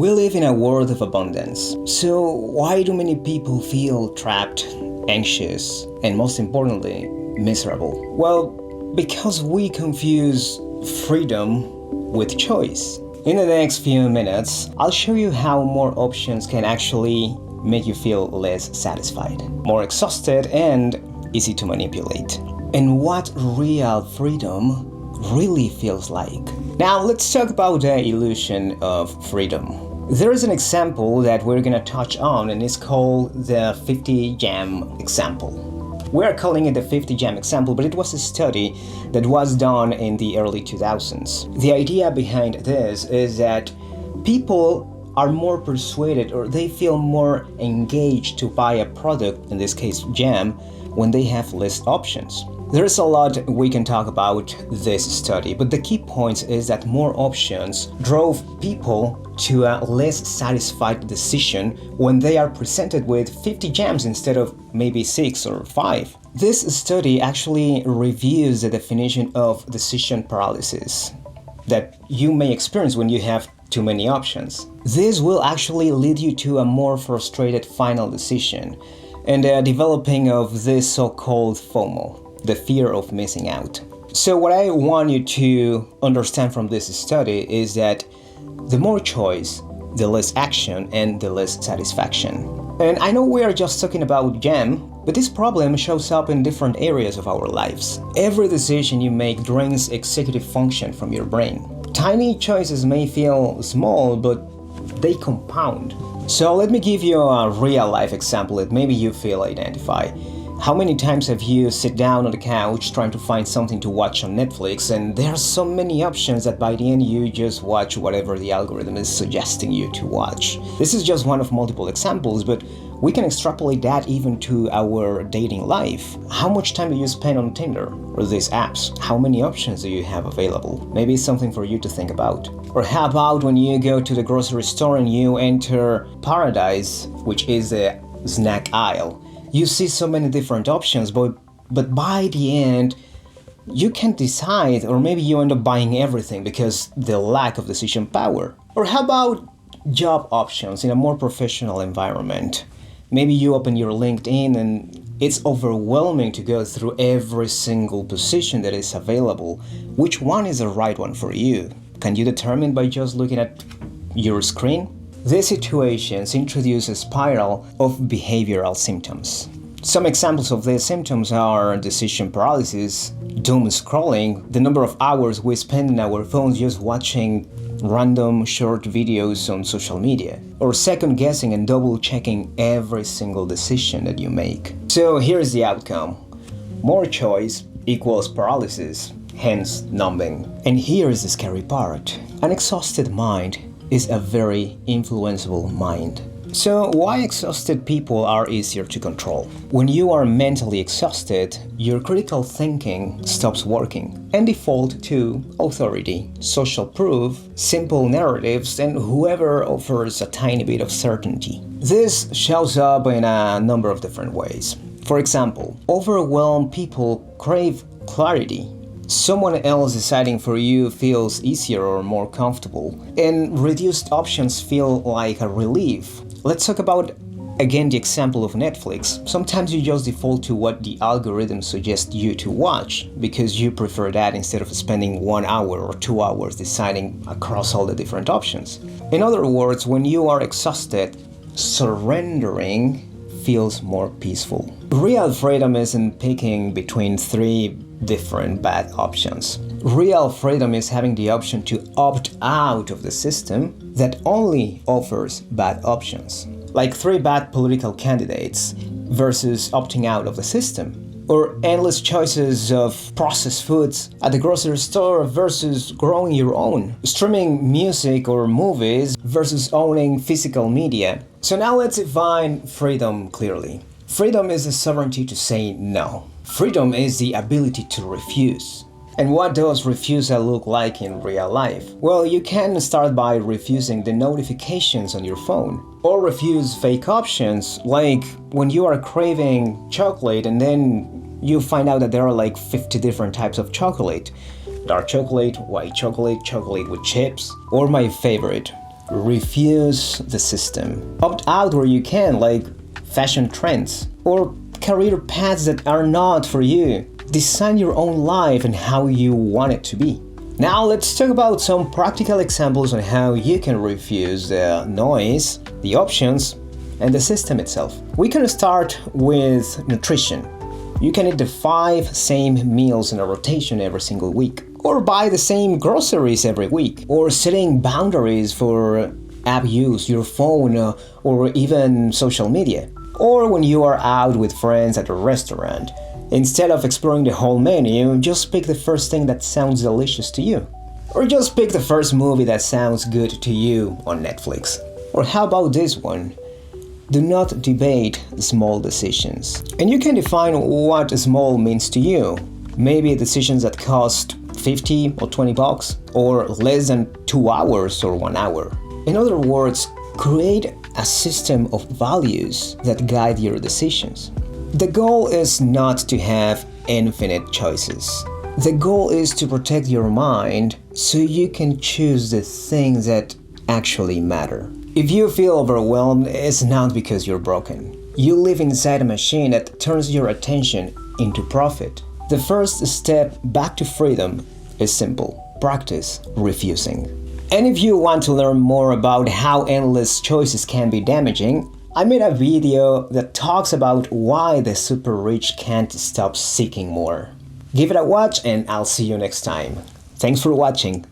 We live in a world of abundance. So why do many people feel trapped, anxious, and most importantly, miserable? Well, because we confuse freedom with choice. In the next few minutes, I'll show you how more options can actually make you feel less satisfied, more exhausted, and easy to manipulate. And what real freedom really feels like. Now let's talk about the illusion of freedom. There is an example that we're gonna touch on, and it's called the 50 jam example. We're calling it the 50 jam example, but it was a study that was done in the early 2000s. The idea behind this is that people are more persuaded, or they feel more engaged to buy a product, in this case jam, when they have less options. There's a lot we can talk about this study, but the key point is that more options drove people to a less satisfied decision when they are presented with 50 jams instead of maybe 6 or 5. This study actually reviews the definition of decision paralysis that you may experience when you have too many options. This will actually lead you to a more frustrated final decision and the developing of this so-called FOMO, the fear of missing out. So what I want you to understand from this study is that the more choice, the less action and the less satisfaction. And I know we are just talking about jam, but this problem shows up in different areas of our lives. Every decision you make drains executive function from your brain. Tiny choices may feel small, but they compound. So let me give you a real life example that maybe you feel identify. How many times have you sit down on the couch trying to find something to watch on Netflix, and there are so many options that by the end you just watch whatever the algorithm is suggesting you to watch? This is just one of multiple examples, but we can extrapolate that even to our dating life. How much time do you spend on Tinder or these apps? How many options do you have available? Maybe it's something for you to think about. Or how about when you go to the grocery store and you enter Paralysis, which is the snack aisle? You see so many different options, but by the end, you can't decide, or maybe you end up buying everything because the lack of decision power. Or how about job options in a more professional environment? Maybe you open your LinkedIn and it's overwhelming to go through every single position that is available. Which one is the right one for you? Can you determine by just looking at your screen? These situations introduce a spiral of behavioral symptoms. Some examples of these symptoms are decision paralysis, doom scrolling, the number of hours we spend on our phones just watching random short videos on social media, or second guessing and double checking every single decision that you make. So here's the outcome. More choice equals paralysis, hence numbing. And here's the scary part. An exhausted mind is a very influenceable mind. So why exhausted people are easier to control? When you are mentally exhausted, your critical thinking stops working and default to authority, social proof, simple narratives, and whoever offers a tiny bit of certainty. This shows up in a number of different ways. For example, overwhelmed people crave clarity. Someone else deciding for you feels easier or more comfortable, and reduced options feel like a relief. Let's talk about, again, the example of Netflix. Sometimes you just default to what the algorithm suggests you to watch because you prefer that instead of spending 1 hour or 2 hours deciding across all the different options. In other words, when you are exhausted, surrendering feels more peaceful. Real freedom isn't picking between 3 different bad options. Real freedom is having the option to opt out of the system that only offers bad options. Like 3 bad political candidates versus opting out of the system. Or endless choices of processed foods at the grocery store versus growing your own. Streaming music or movies versus owning physical media. So now let's define freedom clearly. Freedom is the sovereignty to say no. Freedom is the ability to refuse. And what does refusal look like in real life? Well, you can start by refusing the notifications on your phone, or refuse fake options, like when you are craving chocolate and then you find out that there are like 50 different types of chocolate. Dark chocolate, white chocolate, chocolate with chips, or my favorite, refuse the system. Opt out where you can, like fashion trends or career paths that are not for you. Design your own life and how you want it to be. Now let's talk about some practical examples on how you can refuse the noise, the options, and the system itself. We can start with nutrition. You can eat the 5 same meals in a rotation every single week, or buy the same groceries every week, or setting boundaries for app use, your phone, or even social media. Or when you are out with friends at a restaurant, instead of exploring the whole menu, just pick the first thing that sounds delicious to you. Or just pick the first movie that sounds good to you on Netflix. Or how about this one? Do not debate small decisions. And you can define what small means to you. Maybe decisions that cost 50 or 20 bucks, or less than 2 hours or 1 hour. In other words, create a system of values that guide your decisions. The goal is not to have infinite choices. The goal is to protect your mind so you can choose the things that actually matter. If you feel overwhelmed, it's not because you're broken. You live inside a machine that turns your attention into profit. The first step back to freedom is simple. Practice refusing. And if you want to learn more about how endless choices can be damaging, I made a video that talks about why the super rich can't stop seeking more. Give it a watch and I'll see you next time. Thanks for watching.